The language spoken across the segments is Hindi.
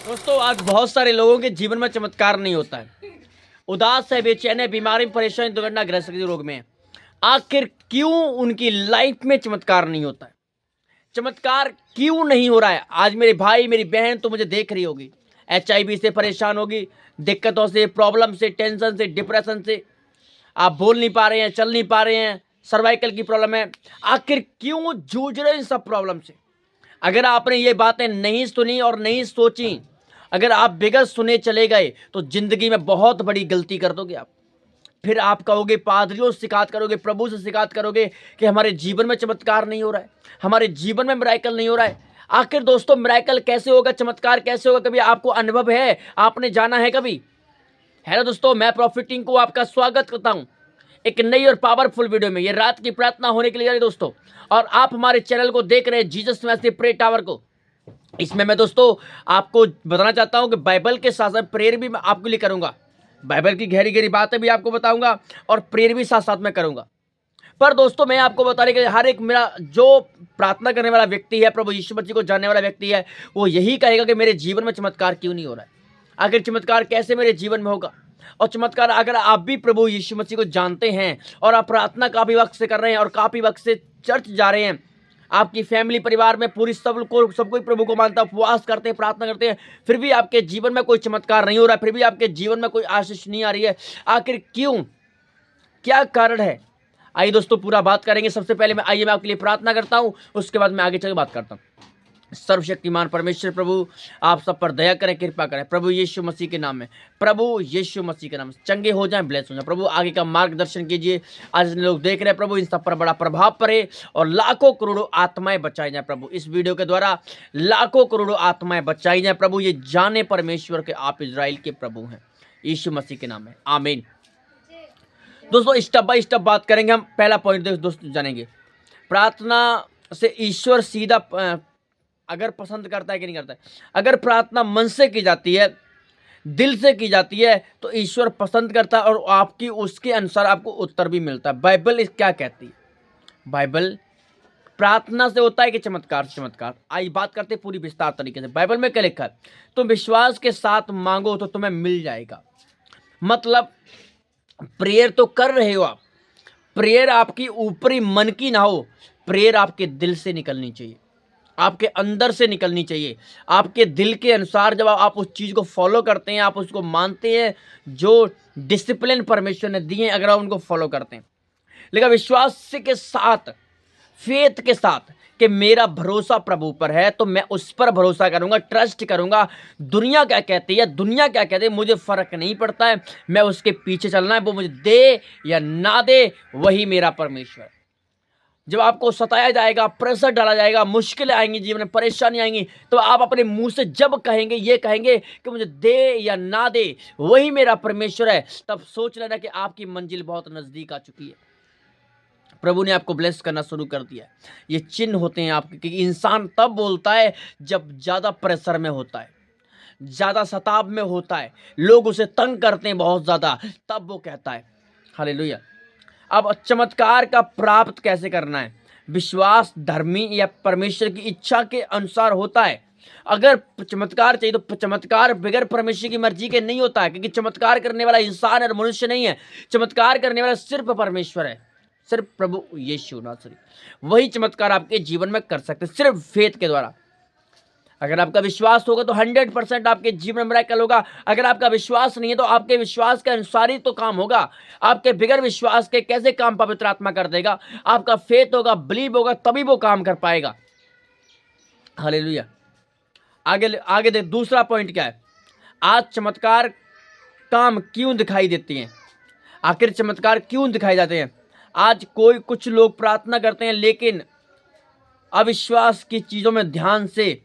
दोस्तों, आज बहुत सारे लोगों के जीवन में चमत्कार नहीं होता है। उदास है, बेचैन है, बीमारी, परेशानी, दुर्घटनाग्रस्त रोग में है। आखिर क्यों उनकी लाइफ में चमत्कार नहीं होता है? चमत्कार क्यों नहीं हो रहा है? आज मेरे भाई मेरी बहन तो मुझे देख रही होगी, HIV से परेशान होगी, दिक्कतों से, प्रॉब्लम से, टेंशन से, डिप्रेशन से। आप बोल नहीं पा रहे हैं, चल नहीं पा रहे हैं, सर्वाइकल की प्रॉब्लम है। आखिर क्यों जूझ रहे हैं इन सब प्रॉब्लम से? अगर आपने ये बातें नहीं सुनी और नहीं सोची, अगर आप बिगड़ सुने चले गए, तो जिंदगी में बहुत बड़ी गलती कर दोगे आप। फिर आप कहोगे, पादरियों से शिकायत करोगे, प्रभु से शिकायत करोगे कि हमारे जीवन में चमत्कार नहीं हो रहा है, हमारे जीवन में मिरेकल नहीं हो रहा है। आखिर दोस्तों, मिरेकल कैसे होगा, चमत्कार कैसे होगा? कभी आपको अनुभव है? आपने जाना है कभी? हेलो दोस्तों, मैं प्रॉफिट टिंकू को आपका स्वागत करता हूं एक नई और पावरफुल वीडियो में। ये रात की प्रार्थना होने के लिए जा रही दोस्तों, और आप हमारे चैनल को देख रहे हैं जीसस मैसी प्रे टावर को। इसमें मैं दोस्तों आपको बताना चाहता हूं कि बाइबल के साथ साथ प्रेयर भी मैं आपके लिए करूंगा। बाइबल की गहरी गहरी बातें भी आपको बताऊंगा और प्रेयर भी साथ साथ में करूंगा। पर दोस्तों, मैं आपको बताने के लिए, हर एक मेरा जो प्रार्थना करने वाला व्यक्ति है, प्रभु यीशु मसीह को जानने वाला व्यक्ति है, वो यही कहेगा कि मेरे जीवन में चमत्कार क्यों नहीं हो रहा है। आखिर चमत्कार कैसे मेरे जीवन में होगा? और चमत्कार, अगर आप भी प्रभु यीशु मसीह को जानते हैं और आप प्रार्थना काफी वक्त से कर रहे हैं और काफी वक्त से चर्च जा रहे हैं, आपकी फैमिली परिवार में पूरी सब कोई प्रभु को मानता है, उपवास करते हैं, प्रार्थना करते हैं, फिर भी आपके जीवन में कोई चमत्कार नहीं हो रहा है, फिर भी आपके जीवन में कोई आशीष नहीं आ रही है, आखिर क्यों? क्या कारण है? आइए दोस्तों, पूरा बात करेंगे। सबसे पहले मैं आपके लिए प्रार्थना करता हूं, उसके बाद मैं आगे चल के बात करता हूं। सर्वशक्तिमान परमेश्वर प्रभु, आप सब पर दया करें, कृपा करें प्रभु यीशु मसीह के नाम में। प्रभु यीशु मसीह के नाम से चंगे हो जाएं, ब्लेस हो जाएं। प्रभु आगे का मार्गदर्शन कीजिए। आज जितने लोग देख रहे हैं प्रभु, इन सब पर बड़ा प्रभाव पड़े और लाखों करोड़ों आत्माएं बचाई जाए प्रभु। इस वीडियो के द्वारा लाखों करोड़ों आत्माएं बचाई जाए प्रभु। ये जाने परमेश्वर के आप इजराइल के प्रभु हैं, यीशु मसीह के नाम में, आमीन। दोस्तों, स्टेप बाय स्टेप बात करेंगे हम। पहला पॉइंट दोस्तों जानेंगे, प्रार्थना से ईश्वर सीधा अगर पसंद करता है कि नहीं करता है। अगर प्रार्थना मन से की जाती है, दिल से की जाती है, तो ईश्वर पसंद करता है और आपकी उसके अनुसार आपको उत्तर भी मिलता है। बाइबल इस क्या कहती है? बाइबल प्रार्थना से होता है कि चमत्कार से चमत्कार? आइए बात करते हैं पूरी विस्तार तरीके से। बाइबल में क्या लिखा है? तुम विश्वास के साथ मांगो तो तुम्हें मिल जाएगा। मतलब प्रेयर तो कर रहे हो आप, प्रेयर आपकी ऊपरी मन की ना हो, प्रेयर आपके दिल से निकलनी चाहिए, आपके अंदर से निकलनी चाहिए, आपके दिल के अनुसार। जब आप उस चीज़ को फॉलो करते हैं, आप उसको मानते हैं, जो डिसिप्लिन परमेश्वर ने दिए हैं, अगर आप उनको फॉलो करते हैं, लेकिन विश्वास के साथ, फेथ के साथ कि मेरा भरोसा प्रभु पर है, तो मैं उस पर भरोसा करूंगा, ट्रस्ट करूंगा। दुनिया क्या कहती है, दुनिया क्या कहती है, मुझे फर्क नहीं पड़ता है, मैं उसके पीछे चलना है। वो मुझे दे या ना दे, वही मेरा परमेश्वर है। जब आपको सताया जाएगा, प्रेशर डाला जाएगा, मुश्किलें आएंगी, जीवन में परेशानी आएंगी, तो आप अपने मुंह से जब कहेंगे, ये कहेंगे कि मुझे दे या ना दे, वही मेरा परमेश्वर है, तब सोच लेना कि आपकी मंजिल बहुत नजदीक आ चुकी है। प्रभु ने आपको ब्लेस करना शुरू कर दिया है। ये चिन्ह होते हैं आपके, कि इंसान तब बोलता है जब ज्यादा प्रेशर में होता है, ज्यादा सताव में होता है, लोग उसे तंग करते हैं बहुत ज्यादा, तब वो कहता है। हालेलुया। अब चमत्कार का प्राप्त कैसे करना है? विश्वास धर्मी या परमेश्वर की इच्छा के अनुसार होता है। अगर चमत्कार चाहिए तो चमत्कार बगैर परमेश्वर की मर्जी के नहीं होता है, क्योंकि चमत्कार करने वाला इंसान और मनुष्य नहीं है। चमत्कार करने वाला सिर्फ परमेश्वर है, सिर्फ प्रभु यीशु नासरी, वही चमत्कार आपके जीवन में कर सकते, सिर्फ फेथ के द्वारा। अगर आपका विश्वास होगा तो 100% आपके जीवन में मिरेकल होगा। अगर आपका विश्वास नहीं है तो आपके विश्वास के अनुसार ही तो काम होगा। आपके बिगर विश्वास के कैसे काम पवित्र आत्मा कर देगा? आपका फेथ होगा, बिलीव होगा, तभी वो काम कर पाएगा। हालेलुया। आगे देख, दूसरा पॉइंट क्या है? आज चमत्कार काम क्यों दिखाई देती हैं? आखिर चमत्कार क्यों दिखाई जाते हैं? आज कुछ लोग प्रार्थना करते हैं, लेकिन अविश्वास की चीजों में ध्यान से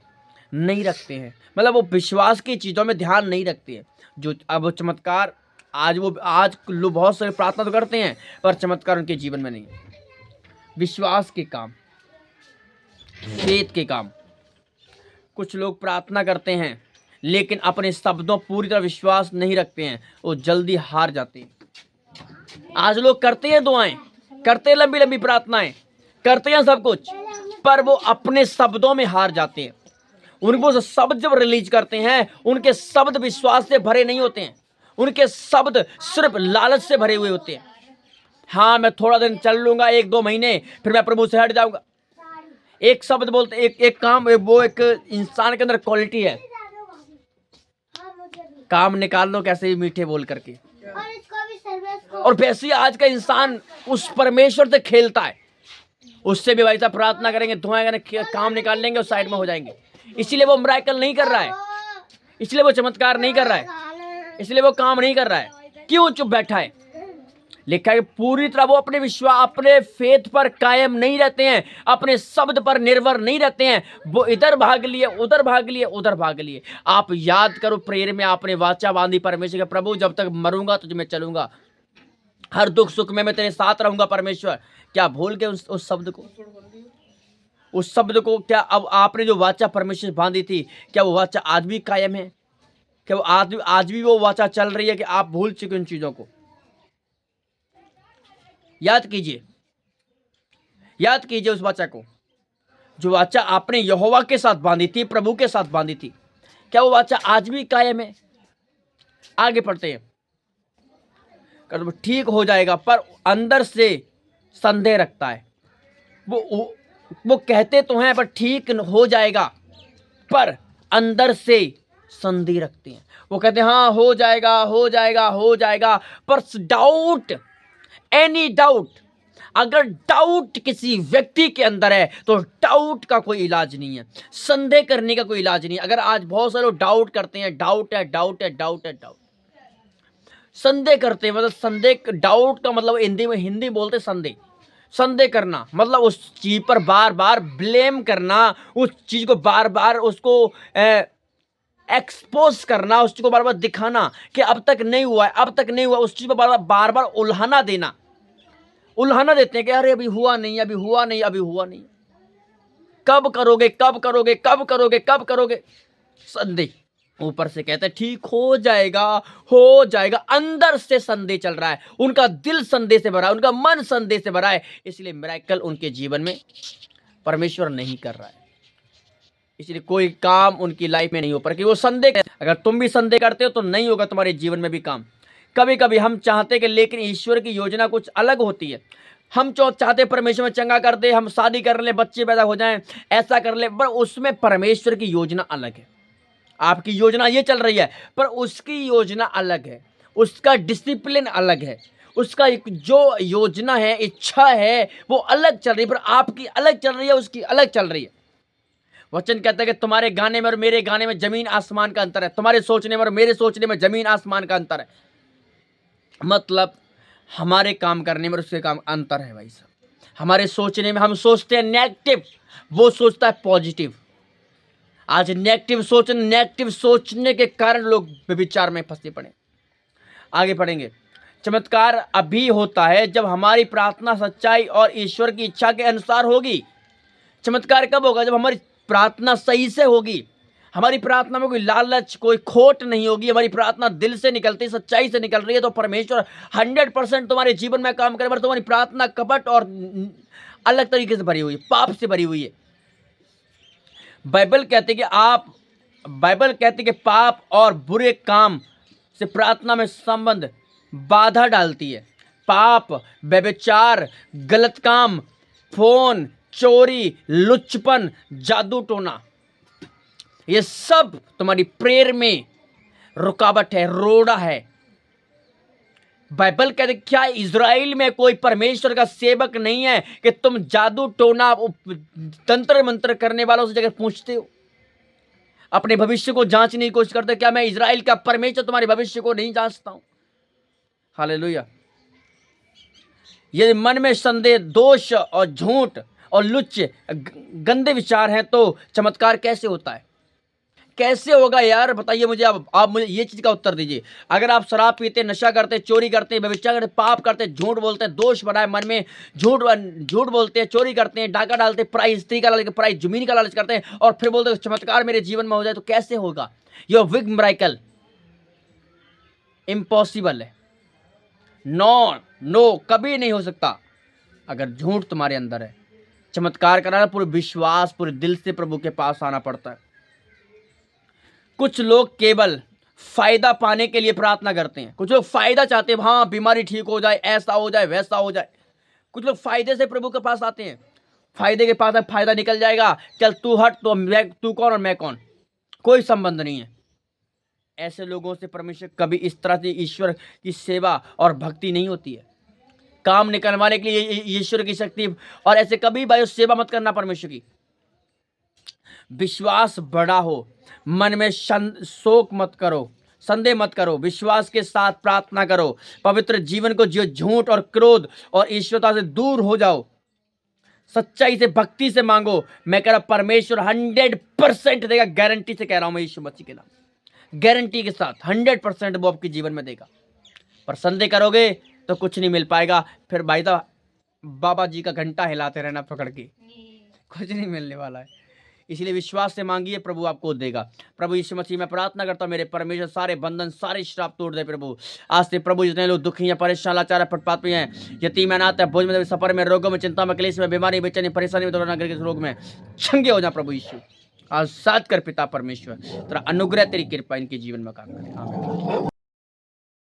नहीं रखते हैं। मतलब वो विश्वास की चीजों में ध्यान नहीं रखते हैं। जो अब चमत्कार आज लोग बहुत सारे प्रार्थना तो करते हैं, पर चमत्कार उनके जीवन में नहीं है। विश्वास के काम, फेथ के काम। कुछ लोग प्रार्थना करते हैं, लेकिन अपने शब्दों पूरी तरह विश्वास नहीं रखते हैं, वो जल्दी हार जाते हैं। आज लोग करते हैं दुआएं, करते हैं लंबी लंबी प्रार्थनाएं, करते हैं सब कुछ, पर वो अपने शब्दों में हार जाते हैं। उनको शब्द जब रिलीज करते हैं, उनके शब्द विश्वास से भरे नहीं होते हैं, उनके शब्द सिर्फ लालच से भरे हुए होते हैं। हाँ, मैं थोड़ा दिन चल लूंगा, 1-2 महीने, फिर मैं प्रभु से हट जाऊंगा। एक शब्द बोलते, एक काम, वो एक इंसान के अंदर क्वालिटी है, काम निकाल लो कैसे भी मीठे बोल करके। और वैसे ही आज का इंसान उस परमेश्वर से खेलता है, उससे भी भाई साहब प्रार्थना करेंगे, दुआएं करेंगे, काम निकाल लेंगे और साइड में हो जाएंगे। इसीलिए वो मिरेकल नहीं कर रहा है, इसलिए वो चमत्कार नहीं कर रहा है, इसलिए वो काम नहीं कर रहा है। क्यों चुप बैठा है? लिखा है पूरी तरह वो अपने विश्वास, अपने फेथ पर कायम नहीं रहते हैं, अपने शब्द पर निर्भर नहीं रहते हैं। वो इधर भाग लिए, उधर भाग लिए, उधर भाग लिए। आप याद करो, प्रेयर में आपने वाचा बांधी परमेश्वर के, प्रभु जब तक मरूंगा तुझ में चलूंगा, हर दुख सुख में मैं तेरे साथ रहूंगा परमेश्वर। क्या भूल गए उस शब्द को? उस शब्द को क्या अब आपने जो वाचा परमेश्वर बांधी थी, क्या वो वाचा आज भी कायम है? क्या वो आज भी वो वाचा चल रही है कि आप भूल चुके उन चीजों को? याद कीजिए, याद कीजिए उस वाचा को, जो वाचा आपने यहोवा के साथ बांधी थी, प्रभु के साथ बांधी थी। क्या वो वाचा आज भी कायम है? आगे पढ़ते हैं। ठीक हो जाएगा, पर अंदर से संदेह रखता है। वो कहते तो हैं पर ठीक हो जाएगा, पर अंदर से संदेह रखते हैं। वो कहते हैं हाँ हो जाएगा, हो जाएगा, हो जाएगा, पर डाउट, एनी डाउट, अगर डाउट किसी व्यक्ति के अंदर है तो डाउट का कोई इलाज नहीं है, संदेह करने का कोई इलाज नहीं है। अगर आज बहुत सारे लोग डाउट करते हैं, डाउट है, डाउट है, डाउट है, डाउट, संदेह करते हैं, मतलब संदेह, डाउट का मतलब हिंदी बोलते संदेह, संदेह करना मतलब उस चीज पर बार बार ब्लेम करना, उस चीज को बार बार उसको एक्सपोज करना, उस चीज को बार बार दिखाना कि अब तक नहीं हुआ है, अब तक नहीं हुआ, उस चीज को बार बार उल्हाना देना, उल्हाना देते हैं कि अरे अभी हुआ नहीं, अभी हुआ नहीं, अभी हुआ नहीं, कब करोगे, कब करोगे, कब करोगे, कब करोगे, संदेह। ऊपर से कहते हैं ठीक हो जाएगा, हो जाएगा, अंदर से संदेह चल रहा है, उनका दिल संदेह से भरा है, उनका मन संदेह से भरा है, इसलिए मिरेकल उनके जीवन में परमेश्वर नहीं कर रहा है, इसलिए कोई काम उनकी लाइफ में नहीं हो पा रहा, कि वो संदेह। अगर तुम भी संदेह करते हो तो नहीं होगा तुम्हारे जीवन में भी काम। कभी कभी हम चाहते कि, लेकिन ईश्वर की योजना कुछ अलग होती है। हम चाहते परमेश्वर में चंगा कर दे, हम शादी कर ले, बच्चे पैदा हो जाएं, ऐसा कर ले, पर उसमें परमेश्वर की योजना अलग है। आपकी योजना ये चल रही है, पर उसकी योजना अलग है, उसका डिसिप्लिन अलग है, उसका जो योजना है, इच्छा है, वो अलग चल रही है, पर आपकी अलग चल रही है, उसकी अलग चल रही है। वचन कहता है कि तुम्हारे गाने में और मेरे गाने में जमीन आसमान का अंतर है, तुम्हारे सोचने में और मेरे सोचने में जमीन आसमान का अंतर है। मतलब हमारे काम करने में और उसके काम अंतर है भाई साहब। हमारे सोचने में हम सोचते हैं नेगेटिव, वो सोचता है पॉजिटिव। आज नेगेटिव सोचने के कारण लोग विचार में फंसे पड़े। आगे पढ़ेंगे। चमत्कार अभी होता है जब हमारी प्रार्थना सच्चाई और ईश्वर की इच्छा के अनुसार होगी। चमत्कार कब होगा? जब हमारी प्रार्थना सही से होगी, हमारी प्रार्थना में कोई लालच, कोई खोट नहीं होगी, हमारी प्रार्थना दिल से निकलती, सच्चाई से निकल रही है, तो परमेश्वर 100% तुम्हारे जीवन में काम करे। पर तुम्हारी प्रार्थना कपट और अलग तरीके से भरी हुई है, पाप से भरी हुई है। बाइबल कहती कि पाप और बुरे काम से प्रार्थना में संबंध बाधा डालती है। पाप, व्यभिचार, गलत काम, फोन, चोरी, लुच्चपन, जादू टोना, ये सब तुम्हारी प्रेयर में रुकावट है, रोड़ा है। बाइबल कहते क्या इज़राइल में कोई परमेश्वर का सेवक नहीं है कि तुम जादू टोना, तंत्र मंत्र करने वालों से जगह पूछते हो, अपने भविष्य को जांचने की कोशिश करते हो? क्या मैं इज़राइल का परमेश्वर तुम्हारे भविष्य को नहीं जांचता हूं? हालेलुया। यदि मन में संदेह, दोष और झूठ और लुच्च, गंदे विचार हैं तो चमत्कार कैसे होता है? कैसे होगा यार, बताइए मुझे। आप मुझे ये चीज का उत्तर दीजिए। अगर आप शराब पीते, नशा करते, चोरी करते, व्यभिचार करते, पाप करते, झूठ बोलते हैं, दोष बनाए मन में, झूठ बोलते हैं, चोरी करते हैं, डाका डालते, पराई स्त्री का लालच, पराई जमीन का लालच करते हैं, और फिर बोलते हैं चमत्कार मेरे जीवन में हो जाए, तो कैसे होगा? योर बिग मिरेकल इम्पॉसिबल है। नो, कभी नहीं हो सकता अगर झूठ तुम्हारे अंदर है। चमत्कार कराना पूरे विश्वास, पूरे दिल से प्रभु के पास आना पड़ता है। कुछ लोग केवल फायदा पाने के लिए प्रार्थना करते हैं। कुछ लोग फायदा चाहते हैं, हाँ बीमारी ठीक हो जाए, ऐसा हो जाए, वैसा हो जाए। कुछ लोग फायदे से प्रभु के पास आते हैं, फायदे के पास फायदा निकल जाएगा, चल तू हट, तो मैं, तू कौन और मैं कौन, कोई संबंध नहीं है। ऐसे लोगों से परमेश्वर कभी इस तरह से ईश्वर की सेवा और भक्ति नहीं होती है। काम निकलवाने के लिए ईश्वर की शक्ति, और ऐसे कभी भाई सेवा मत करना परमेश्वर की। विश्वास बड़ा हो, मन में शोक मत करो, संदेह मत करो, विश्वास के साथ प्रार्थना करो, पवित्र जीवन को जियो, झूठ और क्रोध और ईश्वरता से दूर हो जाओ, सच्चाई से भक्ति से मांगो। मैं कह रहा परमेश्वर 100% देगा, गारंटी से कह रहा हूं मैं यीशु मसीह के नाम, गारंटी के साथ 100% वो आपके जीवन में देगा। पर संदेह करोगे तो कुछ नहीं मिल पाएगा। फिर भाई साहब बाबा जी का घंटा हिलाते रहना पकड़ के, कुछ नहीं मिलने वाला है। इसलिए विश्वास से मांगिए, प्रभु आपको देगा। प्रभु यीशु मसीह मैं प्रार्थना करता हूँ, मेरे परमेश्वर सारे बंधन, सारे श्राप तोड़ दे प्रभु। आज से प्रभु जितने लोग दुखी हैं, परेशान, लाचार, फुटपाथ पे हैं, यतीम, अनाथ है, बोझ में, सफर में, रोगों में, चिंता में, क्लेश में, बीमारी, बेचैनी, परेशानी में, दौड़ना करके रोग में चंगे हो जा प्रभु यीशु। आज साथ कर पिता परमेश्वर तेरा अनुग्रह, तेरी कृपा इनके जीवन में काम करे। आमीन।